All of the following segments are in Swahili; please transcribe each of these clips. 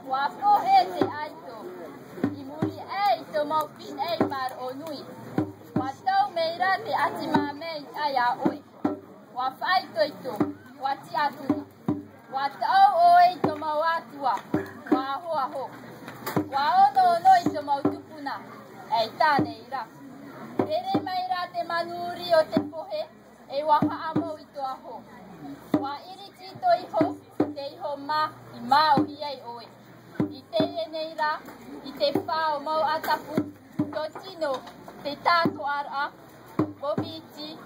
Wapo e te aito, I muri e I to mau pin e mar o nui. Watau meira te ati mamei ai a oi. Wawhai toito, wati atuna. Watau o e to mau atua, wahoa ho. Waono no I to mau tupuna, e tāne ira. Rere meira te manuri o te pohe, e waha amo I to aho. Wa iri tito iho, te iho ma, I mau hi ei oi. I te nei rā, I te whao mau atapu, to tino, te tāko ara, bobiti,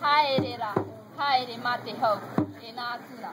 haere rā, haere mate hau, e nā tūra.